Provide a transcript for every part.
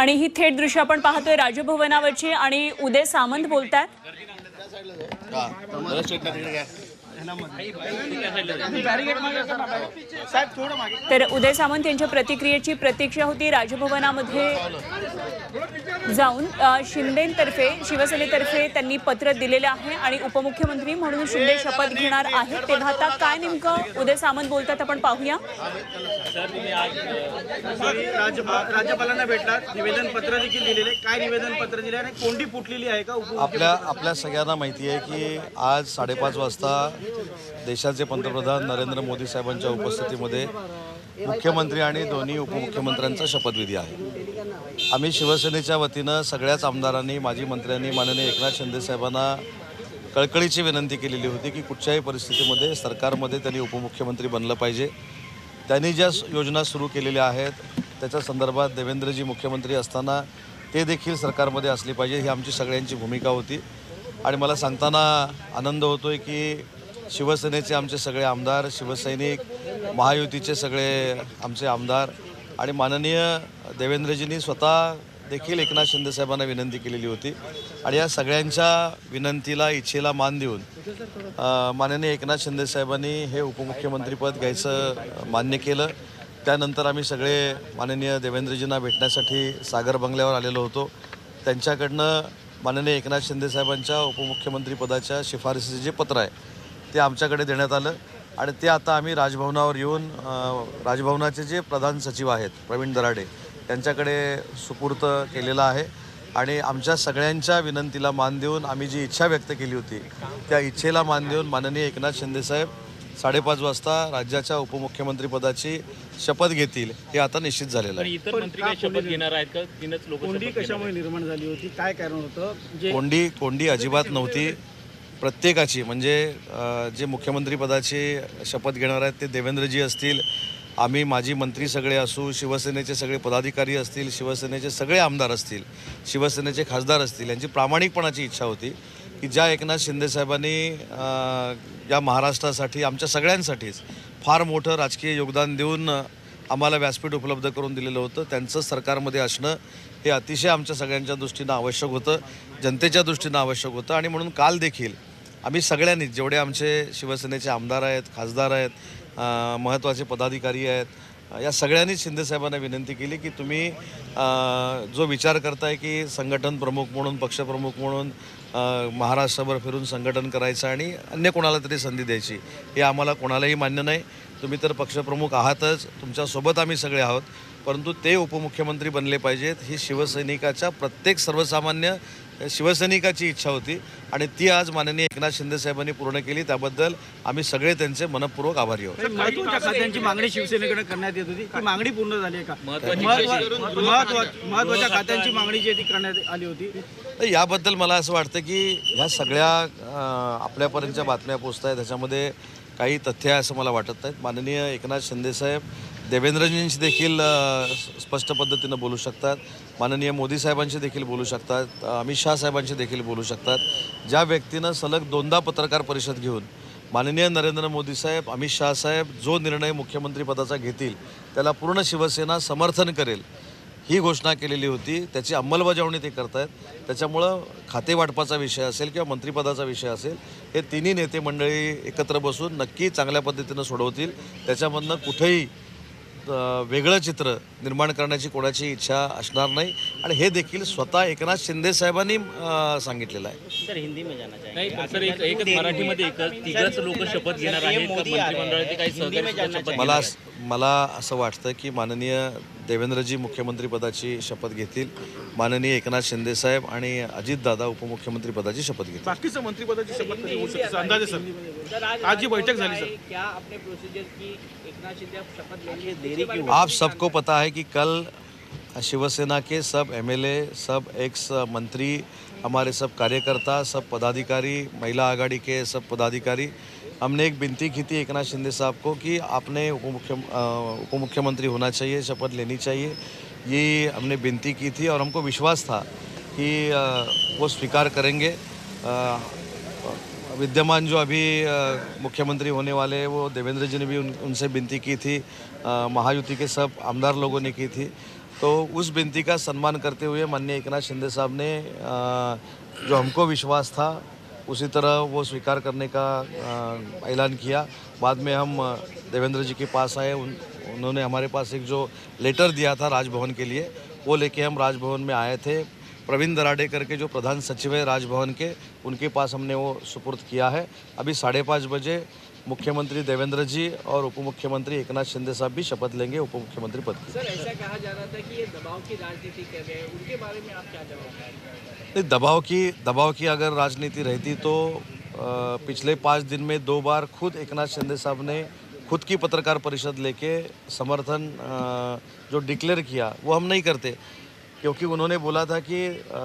आणि ही थेट दृश्य आपण पाहतोय राजभवनावरची आणि उदय सामंत बोलतात। तर उदय सामंत यांच्या प्रतिक्रियेची प्रतीक्षा होती। राजभवनामध्ये जाऊन शिंदेतर्फे शिवसेनेतर्फे त्यांनी पत्र दिलेले आहे आणि उपमुख्यमंत्री म्हणून शिंदे शपथ घेणार आहेत। तेव्हा आता काय नेमकं उदय सामंत बोलतात आपण पाहूया। राज्यपालांना भेटलात, निवेदन पत्र देखील दिलेले, काय निवेदन पत्र दिले आणि कोंडी फुटलेली आहे का? आपल्या सगळ्यांना माहिती आहे की आज 5:30 वाजता देशाचे पंतप्रधान नरेंद्र मोदी साहेबांच्या उपस्थितीमध्ये मुख्यमंत्री आणि दोन्ही उपमुख्यमंत्र्यांचा शपथविधी आहे। आम्ही शिवसेनेच्या वतीनं सगळ्याच आमदारांनी, माजी मंत्र्यांनी माननीय एकनाथ शिंदे साहेबांना कळकळीची विनंती केलेली होती की कुठच्याही परिस्थितीमध्ये सरकारमध्ये त्यांनी उपमुख्यमंत्री बनलं पाहिजे। त्यांनी ज्या योजना सुरू केलेल्या आहेत त्याच्या संदर्भात देवेंद्रजी मुख्यमंत्री असताना ते देखील सरकारमध्ये असली पाहिजे, ही आमची सगळ्यांची भूमिका होती। आणि मला सांगताना आनंद होतोय की शिवसेनेचे आमचे सगळे आमदार, शिवसैनिक, महायुतीचे सगळे आमचे आमदार आणि माननीय देवेंद्रजींनी स्वतः देखील एकनाथ शिंदे साहेबांना विनंती केलेली होती आणि या सगळ्यांच्या विनंतीला, इच्छेला मान देऊन माननीय एकनाथ शिंदे साहेबांनी हे उपमुख्यमंत्रीपद घ्यायचं मान्य केलं। त्यानंतर आम्ही सगळे माननीय देवेंद्रजींना भेटण्यासाठी सागर बंगल्यावर आलेलो होतो। त्यांच्याकडनं माननीय एकनाथ शिंदे साहेबांच्या उपमुख्यमंत्रीपदाच्या शिफारसीचे जे पत्र आहे ते आमच्याकडे देण्यात आलं आणि ते आता आम्ही राजभवनावर येऊन राजभवनाचे जे प्रधान सचिव आहेत प्रवीण दराडे त्यांच्याकडे सुपूर्त केलेला आहे आणि आमच्या सगळ्यांच्या विनंतीला मान देऊन आम्ही जी इच्छा व्यक्त केली होती त्या इच्छेला मान देऊन माननीय एकनाथ शिंदे साहेब 5:30 वाजता राज्याच्या उपमुख्यमंत्रीपदाची शपथ घेतील हे आता निश्चित झालेलं आहे। इतर मंत्री काय शपथ घेणार आहेत का? तीनच लोक कोंडी कशामुळे निर्माण झाली होती, काय कारण होतं? कोंडी अजिबात नव्हती। प्रत्येकाची म्हणजे जे मुख्यमंत्रीपदाची शपथ घेणार आहेत ते देवेंद्रजी असतील, आम्ही माजी मंत्री सगळे असू, शिवसेनेचे सगळे पदाधिकारी असतील, शिवसेनेचे सगळे आमदार असतील, शिवसेनेचे खासदार असतील, यांची प्रामाणिकपणाची इच्छा होती की ज्या एकनाथ शिंदे साहेबांनी या महाराष्ट्रासाठी, आमच्या सगळ्यांसाठीच फार मोठं राजकीय योगदान देऊन आम्हाला व्यासपीठ उपलब्ध करून दिलेलं होतं, त्यांचं सरकारमध्ये असणं हे अतिशय आमच्या सगळ्यांच्या दृष्टीनं आवश्यक होतं, जनतेच्या दृष्टीनं आवश्यक होतं। आणि म्हणून काल देखील आम्ही सगळ्यांनी, जेवढे आमचे शिवसेनेचे आमदार आहेत, खासदार आहेत, महत्त्वाचे पदाधिकारी आहेत, या सगळ्यांनीच शिंदे साहेबांना विनंती केली की तुम्ही जो विचार करताय की संघटन प्रमुख म्हणून, पक्षप्रमुख म्हणून महाराष्ट्रभर फिरून संघटन करायचं आणि अन्य कोणाला तरी संधी द्यायची, हे आम्हाला कोणालाही मान्य नाही। तुम्ही तर पक्षप्रमुख आहातच, तुमच्यासोबत आम्ही सगळे आहोत, परंतु ते उपमुख्यमंत्री बनले पाहिजेत ही शिवसैनिकाच्या, प्रत्येक सर्वसामान्य शिवसैनिकाची इच्छा होती आणि ती आज माननीय एकनाथ शिंदे साहेबांनी पूर्ण केली। त्याबद्दल आम्ही सगळे त्यांचे मनपूर्वक आभारी आहोत। महत्त्वाच्या खात्यांची मागणी शिवसेनेकडे करण्यात येत होती, ती मागणी पूर्ण झाली आहे का? महत्त्वाच्या खात्यांची मागणी जी ती करण्यात आली होती, याबद्दल मला असं वाटतं की ह्या सगळ्या आपल्यापर्यंतच्या बातम्या पोचत आहेत, त्याच्यामध्ये काही तथ्य आहे असं मला वाटत नाहीत। माननीय एकनाथ शिंदे साहेब देवेंद्रजींशी देखील स्पष्ट पद्धतीनं बोलू शकतात, माननीय मोदी साहेबांशी देखील बोलू शकतात, अमित शाह साहेबांशी देखील बोलू शकतात। ज्या व्यक्तीनं सलग 2दा पत्रकार परिषद घेऊन माननीय नरेंद्र मोदी साहेब, अमित शाह साहेब जो निर्णय मुख्यमंत्रीपदाचा घेतील त्याला पूर्ण शिवसेना समर्थन करेल ही घोषणा केलेली होती, त्याची अंमलबजावणी ते करतायत। त्याच्यामुळं खाते वाटपाचा विषय असेल किंवा मंत्रिपदाचा विषय असेल, हे तिन्ही नेते मंडळी एकत्र बसून नक्की चांगल्या पद्धतीनं सोडवतील। त्याच्यामधनं कुठेही वेगळं चित्र निर्माण करण्याची कोणाची इच्छा असणार नाही आणि हे देखील स्वतः एकनाथ शिंदे साहेबांनी सांगितलेलं आहे। सर हिंदी में जाना चाहिए नाही सर, एकच मराठीमध्ये तिघच लोक शपथ घेणार आहेत का? मंत्रिमंडळाचे काही सहकारी मला असं वाटतं की माननीय देवेंद्रजी मुख्यमंत्रीपदाची शपथ घेतील, माननीय एकनाथ शिंदे साहेब आणि अजितदादा उपमुख्यमंत्रीपदाची शपथ घेतील। बाकीचं मंत्रिपदाची शपथ कधी होऊ शकते अंदाजे सर? आज जी बैठक झाली सर, क्या आपने प्रोसीजर की एकनाथ शिंदे शपथ लेने देरी क्यों? आप सबको पता है कि कल शिवसेना के सब एमएलए, सब एक्स मंत्री, हमारे सब कार्यकर्ता, सब पदाधिकारी, महिला आघाड़ी के सब पदाधिकारी, हमने एक विनती की थी एकनाथ शिंदे साहब को कि आपने उपमुख्यमंत्री होना चाहिए, शपथ लेनी चाहिए, ये हमने विनती की थी और हमको विश्वास था कि वो स्वीकार करेंगे। विद्यमान जो अभी मुख्यमंत्री होने वाले हैं वो देवेंद्र जी ने भी उनसे विनती की थी, महायुति के सब आमदार लोगों ने की थी। तो उस विनती का सम्मान करते हुए माननीय एकनाथ शिंदे साहब ने जो हमको विश्वास था उसी तरह वो स्वीकार करने का ऐलान किया। बाद में हम देवेंद्र जी के पास आए, उन्होंने हमारे पास एक जो लेटर दिया था राजभवन के लिए वो लेके हम राजभवन में आए थे। प्रवीण दराडे करके जो प्रधान सचिव है राजभवन के, उनके पास हमने वो सुपुर्द किया है। अभी 5:30 बजे मुख्यमंत्री देवेंद्र जी और उप मुख्यमंत्री एकनाथ शिंदे साहब भी शपथ लेंगे उप मुख्यमंत्री पद की। सर, ऐसा कहा जा रहा था कि ये दबाव की राजनीति कर रहे हैं, उनके बारे में आप क्या जवाब देंगे? नहीं, दबाव की अगर राजनीति रहती तो पिछले 5 दिन में 2 बार खुद एकनाथ शिंदे साहब ने खुद की पत्रकार परिषद लेके समर्थन जो डिक्लेयर किया वो हम नहीं करते, क्योंकि उन्होंने बोला था कि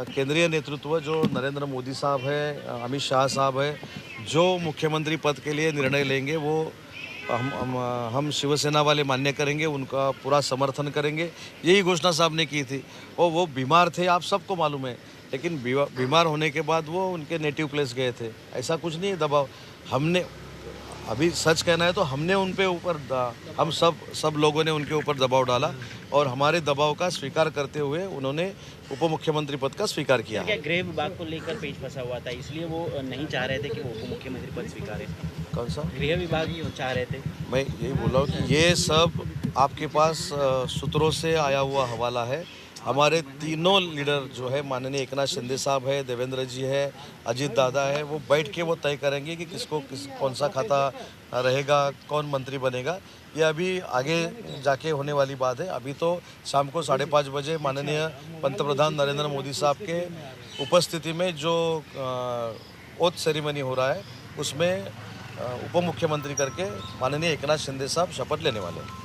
केंद्रीय नेतृत्व जो नरेंद्र मोदी साहब है, अमित शाह साहब है, जो मुख्यमंत्री पद के लिए निर्णय लेंगे वो हम शिवसेना वाले मान्य करेंगे, उनका पूरा समर्थन करेंगे। यही घोषणा साहब ने की थी। और वो बीमार थे, आप सबको मालूम है, लेकिन बीमार होने के बाद वो उनके नेटिव प्लेस गए थे। ऐसा कुछ नहीं है दबाव। हमने अभी सच कहना है तो हमने उन पे ऊपर हम सब लोगों ने उनके ऊपर दबाव डाला और हमारे दबाव का स्वीकार करते हुए उन्होंने उप मुख्यमंत्री पद का स्वीकार किया है। क्या गृह विभाग को लेकर पेच फंसा हुआ था, इसलिए वो नहीं चाह रहे थे कि वो उप मुख्यमंत्री पद स्वीकारे? कौन सा? गृह विभाग ही चाह रहे थे। मैं यही बोला हूँ कि ये सब आपके पास सूत्रों से आया हुआ हवाला है। हमारे तीनों लीडर जो है, माननीय एकनाथ शिंदे साहब है, देवेंद्र जी है, अजीत दादा है, वो बैठ के वो तय करेंगे कि कौन सा खाता रहेगा, कौन मंत्री बनेगा। ये अभी आगे जाके होने वाली बात है। अभी तो शाम को 5:30 बजे माननीय पंतप्रधान नरेंद्र मोदी साहब के उपस्थिति में जो ओथ सेरेमनी हो रहा है उसमें उप मुख्यमंत्री करके माननीय एकनाथ शिंदे साहब शपथ लेने वाले हैं।